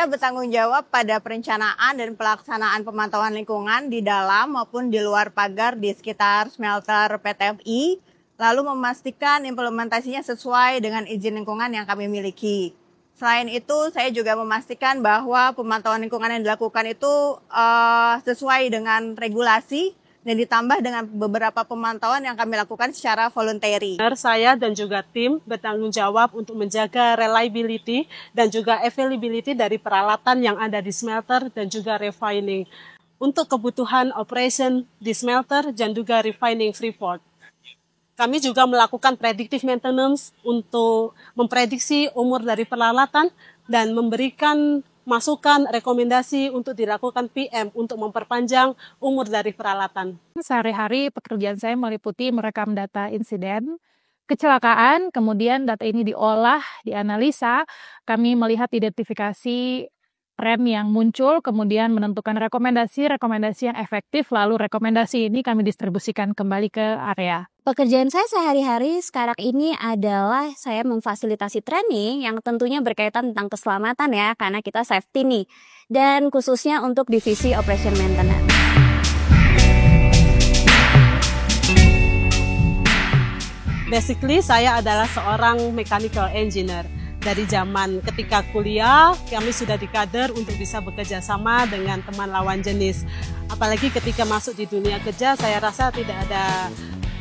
Saya bertanggung jawab pada perencanaan dan pelaksanaan pemantauan lingkungan di dalam maupun di luar pagar di sekitar smelter PT FI, lalu memastikan implementasinya sesuai dengan izin lingkungan yang kami miliki. Selain itu, saya juga memastikan bahwa pemantauan lingkungan yang dilakukan itu sesuai dengan regulasi dan ditambah dengan beberapa pemantauan yang kami lakukan secara voluntary. Saya dan juga tim bertanggung jawab untuk menjaga reliability dan juga availability dari peralatan yang ada di smelter dan juga refining untuk kebutuhan operation di smelter dan juga refining Freeport. Kami juga melakukan predictive maintenance untuk memprediksi umur dari peralatan dan memberikan masukan, rekomendasi untuk dilakukan PM untuk memperpanjang umur dari peralatan. Sehari-hari pekerjaan saya meliputi merekam data insiden, kecelakaan, kemudian data ini diolah, dianalisa, kami melihat identifikasi tren yang muncul, kemudian menentukan rekomendasi yang efektif, lalu rekomendasi ini kami distribusikan kembali ke area. Pekerjaan saya sehari-hari sekarang ini adalah saya memfasilitasi training yang tentunya berkaitan tentang keselamatan ya, karena kita safety nih. Dan khususnya untuk divisi operation maintenance. Basically, saya adalah seorang mechanical engineer. Dari zaman ketika kuliah, kami sudah dikader untuk bisa bekerja sama dengan teman lawan jenis. Apalagi ketika masuk di dunia kerja, saya rasa tidak ada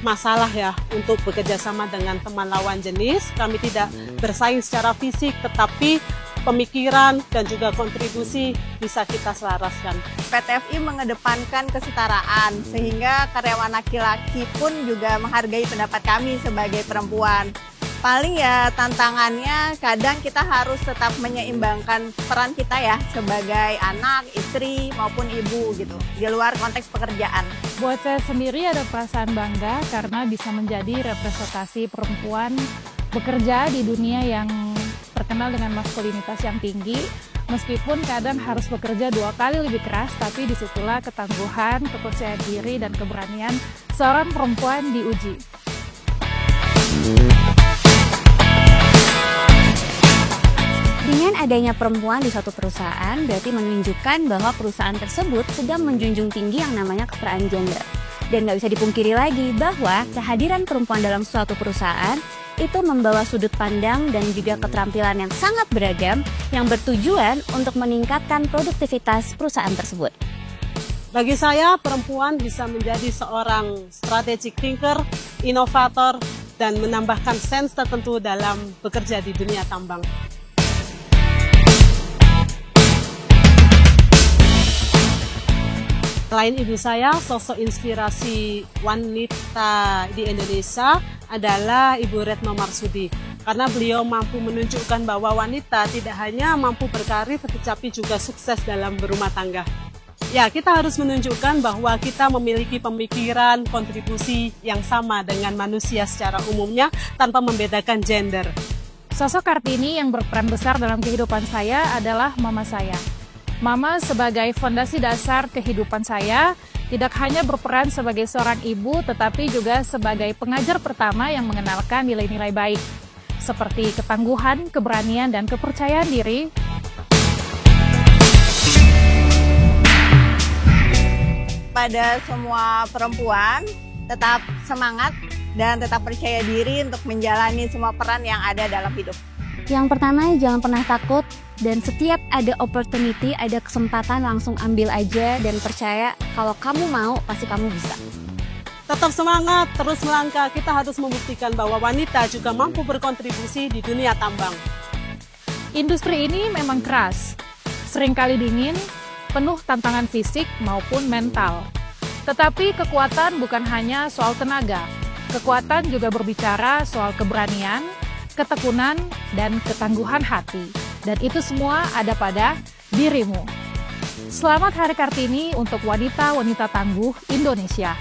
masalah ya untuk bekerja sama dengan teman lawan jenis. Kami tidak bersaing secara fisik, tetapi pemikiran dan juga kontribusi bisa kita selaraskan. PT FI mengedepankan kesetaraan, sehingga karyawan laki-laki pun juga menghargai pendapat kami sebagai perempuan. Paling ya tantangannya kadang kita harus tetap menyeimbangkan peran kita ya sebagai anak, istri maupun ibu gitu di luar konteks pekerjaan. Buat saya sendiri ada perasaan bangga karena bisa menjadi representasi perempuan bekerja di dunia yang terkenal dengan maskulinitas yang tinggi. Meskipun kadang harus bekerja 2 kali lebih keras, tapi disitulah ketangguhan, kepercayaan diri, dan keberanian seorang perempuan diuji. Dengan adanya perempuan di suatu perusahaan berarti menunjukkan bahwa perusahaan tersebut sedang menjunjung tinggi yang namanya kesetaraan gender. Dan nggak bisa dipungkiri lagi bahwa kehadiran perempuan dalam suatu perusahaan itu membawa sudut pandang dan juga keterampilan yang sangat beragam yang bertujuan untuk meningkatkan produktivitas perusahaan tersebut. Bagi saya, perempuan bisa menjadi seorang strategic thinker, inovator, dan menambahkan sense tertentu dalam bekerja di dunia tambang. Selain ibu saya, sosok inspirasi wanita di Indonesia adalah Ibu Retno Marsudi. Karena beliau mampu menunjukkan bahwa wanita tidak hanya mampu berkarir, tetapi juga sukses dalam berumah tangga. Ya, kita harus menunjukkan bahwa kita memiliki pemikiran, kontribusi yang sama dengan manusia secara umumnya tanpa membedakan gender. Sosok Kartini yang berperan besar dalam kehidupan saya adalah mama saya. Mama sebagai fondasi dasar kehidupan saya tidak hanya berperan sebagai seorang ibu, tetapi juga sebagai pengajar pertama yang mengenalkan nilai-nilai baik, seperti ketangguhan, keberanian, dan kepercayaan diri. Pada semua perempuan, tetap semangat dan tetap percaya diri untuk menjalani semua peran yang ada dalam hidup. Yang pertama, jangan pernah takut dan setiap ada opportunity, ada kesempatan langsung ambil aja dan percaya kalau kamu mau, pasti kamu bisa. Tetap semangat, terus melangkah. Kita harus membuktikan bahwa wanita juga mampu berkontribusi di dunia tambang. Industri ini memang keras, seringkali dingin, penuh tantangan fisik maupun mental. Tetapi kekuatan bukan hanya soal tenaga, kekuatan juga berbicara soal keberanian, ketekunan, dan ketangguhan hati. Dan itu semua ada pada dirimu. Selamat Hari Kartini untuk wanita-wanita tangguh Indonesia.